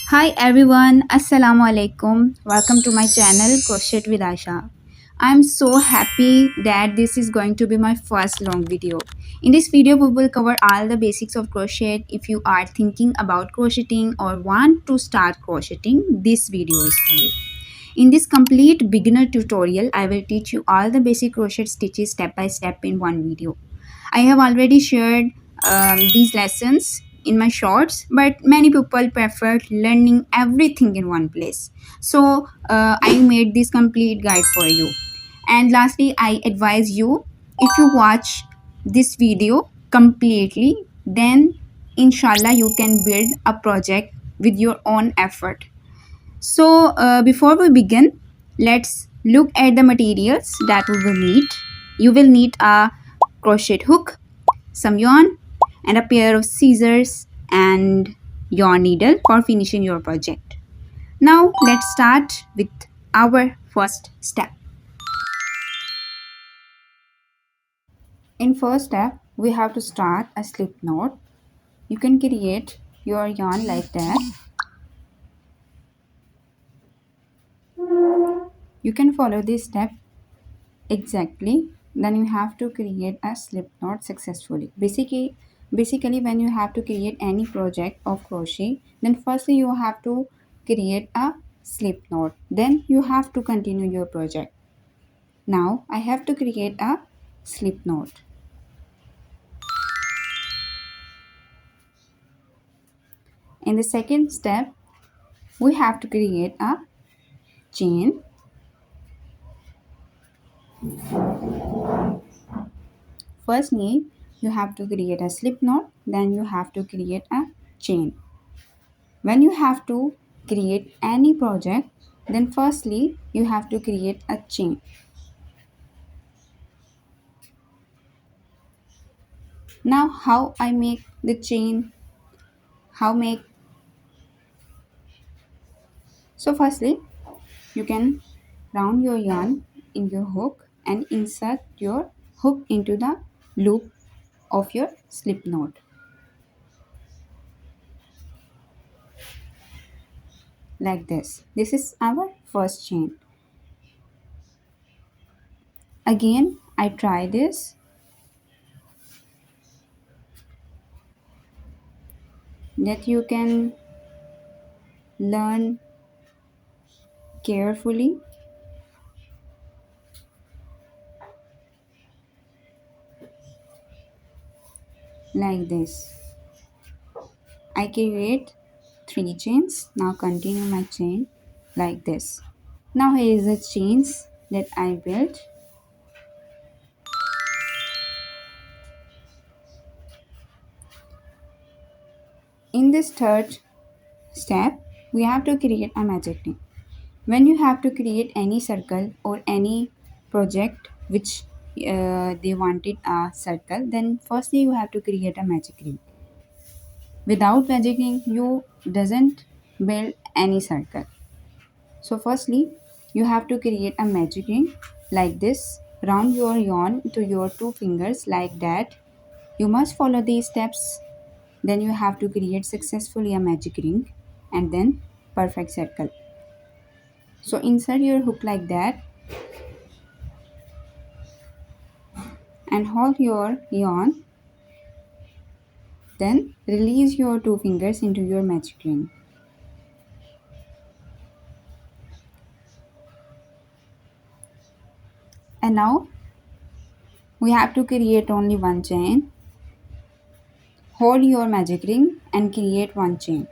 Hi everyone, Assalamu alaikum. Welcome to my channel Crochet with Ayesha. I'm so happy that this is going to be my first long video. In this video, we will cover all the basics of crochet. If you are thinking about crocheting or want to start crocheting, this video is for you. In this complete beginner tutorial, I will teach you all the basic crochet stitches step by step in one video. I have already shared these lessons in my shorts, but many people prefer learning everything in one place. So I made this complete guide for you. And lastly, I advise you, if you watch this video completely, then inshallah you can build a project with your own effort. So before we begin, let's look at the materials that we will need. You will need a crochet hook, some yarn, and a pair of scissors and your needle for finishing your project. Now let's start with our first step. In first step, we have to start a slip knot. You can create your yarn like that. You can follow this step exactly. Then you have to create a slip knot successfully. Basically when you have to create any project of crochet, then firstly you have to create a slip knot, then you have to continue your project. Now I have to create a slip knot. In the second step, we have to create a chain. Firstly you have to create a slip knot, then you have to create a chain. When you have to create any project, then firstly you have to create a chain. Now how I make the chain? How make? So firstly you can round your yarn in your hook and insert your hook into the loop of your slip knot like this. This is our first chain. Again I try this, that you can learn carefully like this. I create 3 chains. Now continue my chain like this. Now here is the chains that I built. In this third step, we have to create a magic ring. When you have to create any circle or any project which they wanted a circle, then firstly you have to create a magic ring. Without magic ring, you doesn't build any circle. So firstly, you have to create a magic ring like this. Round your yarn to your 2 fingers like that. You must follow these steps. Then you have to create successfully a magic ring and then perfect circle. So insert your hook like that and hold your yarn. Then release your 2 fingers into your magic ring. And now we have to create only one chain. Hold your magic ring and create one chain.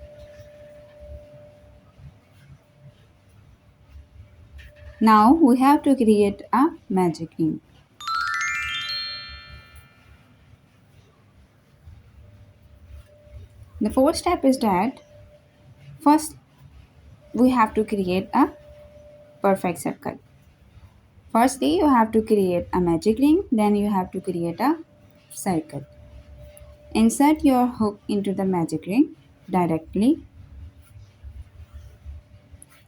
Now we have to create a magic ring. The fourth step is that first we have to create a perfect circle. Firstly, you have to create a magic ring, then you have to create a circle. Insert your hook into the magic ring directly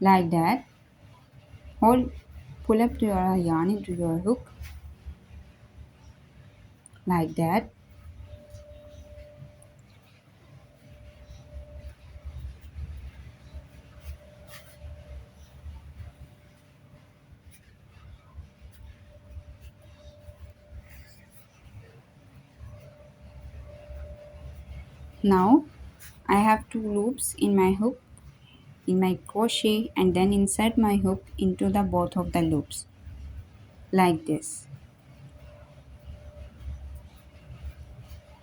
like that. Hold, pull up your yarn into your hook like that. Now I have two loops in my hook in my crochet and then insert my hook into the both of the loops like this.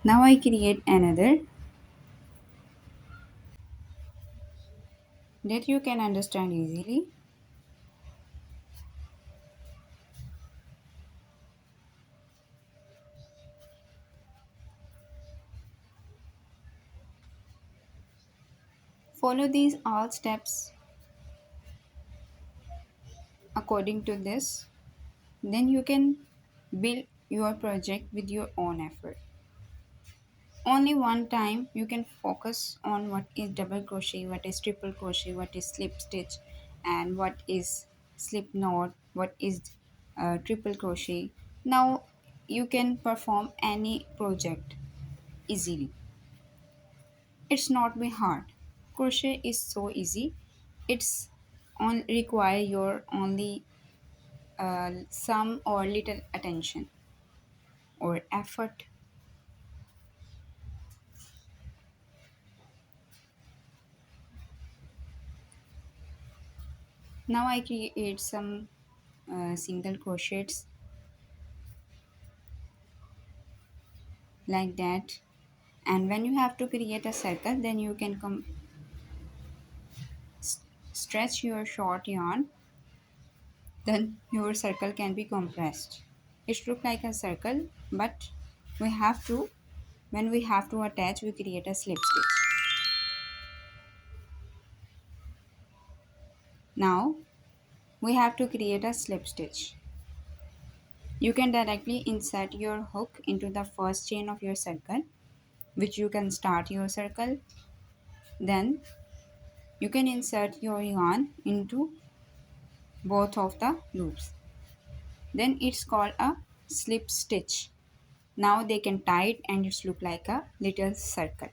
Now I create another that you can understand easily. Follow these all steps according to this. Then you can build your project with your own effort. Only one time you can focus on what is double crochet, what is triple crochet, what is slip stitch, and what is slip knot, what is triple crochet. Now you can perform any project easily. It's not be hard. Crochet is so easy. It's on require your only some or little attention or effort. Now I create some single crochets like that, and when you have to create a circle, then you can come stretch your short yarn, then your circle can be compressed. It look like a circle, but we have to when we have to attach, we create a slip stitch. Now we have to create a slip stitch. You can directly insert your hook into the first chain of your circle, which you can start your circle. Then you can insert your yarn into both of the loops. Then it's called a slip stitch. Now they can tie it and it's look like a little circle.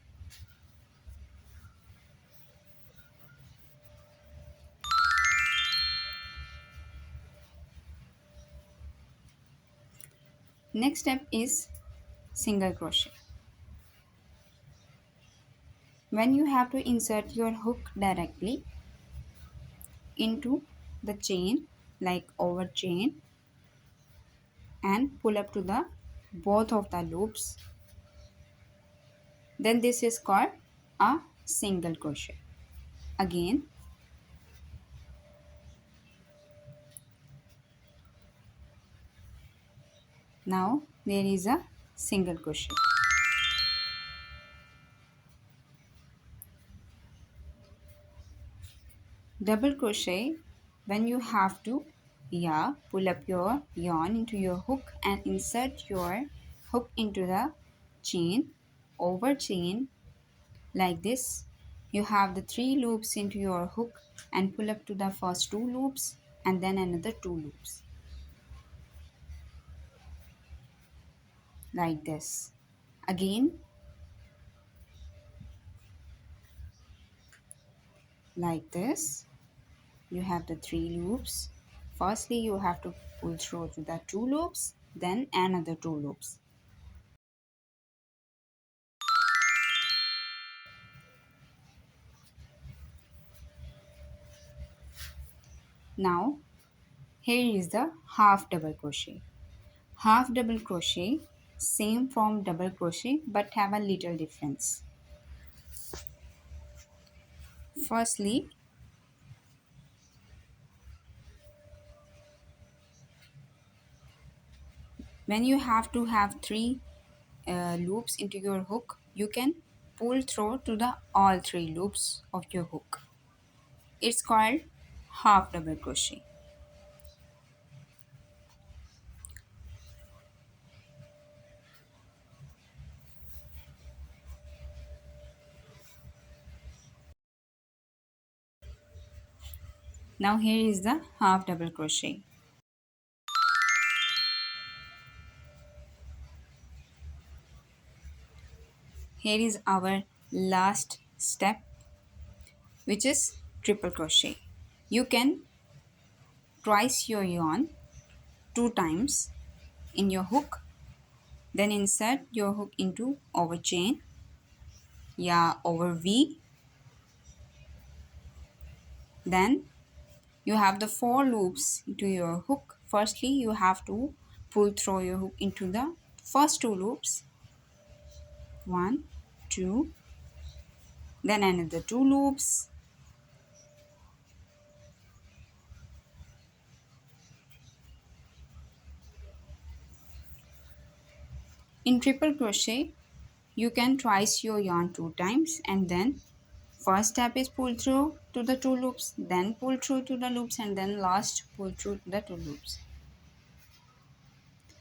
Next step is single crochet. When you have to insert your hook directly into the chain, like over chain, and pull up to the both of the loops, then this is called a single crochet. Again, now there is a single crochet. Double crochet, when you have to pull up your yarn into your hook and insert your hook into the chain, over chain, like this. You have the 3 loops into your hook and pull up to the first 2 loops and then another 2 loops like this. Again, like this, you have the 3 loops. Firstly, you have to pull through to the 2 loops, then another 2 loops. Now here is the half double crochet. Half double crochet, same from double crochet but have a little difference. Firstly, when you have to have 3 loops into your hook, you can pull through to the all 3 loops of your hook. It's called half double crochet. Now here is the half double crochet. Here is our last step, which is triple crochet. You can twice your yarn 2 times in your hook, then insert your hook into over chain, yeah, over V. Then you have the four loops into your hook. Firstly, you have to pull through your hook into the first two loops. One, two, then another two loops. In triple crochet, you can twice your yarn two times, and then first step is pull through to the two loops, then pull through to the loops, and then last pull through to the two loops.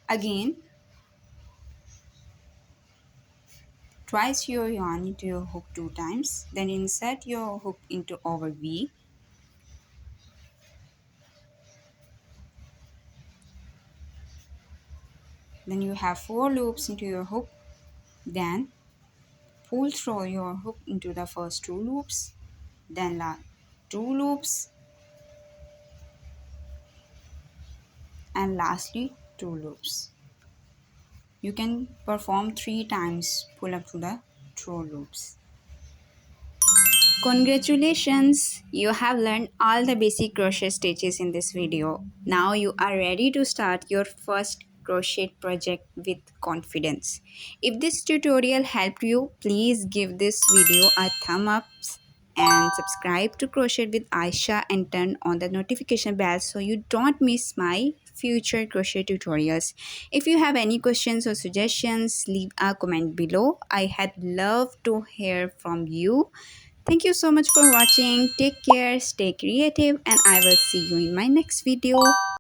Again, twice your yarn into your hook two times, then insert your hook into over V. Then you have four loops into your hook, then pull through your hook into the first two loops, then two loops, and lastly two loops. You can perform three times pull up to the two loops. Congratulations! You have learned all the basic crochet stitches in this video. Now you are ready to start your first crochet project with confidence. If this tutorial helped you, please give this video a thumb up and subscribe to Crochet with Ayesha and turn on the notification bell so you don't miss my future crochet tutorials. If you have any questions or suggestions, leave a comment below. I had love to hear from you. Thank you so much for watching. Take care, stay creative, and I will see you in my next video.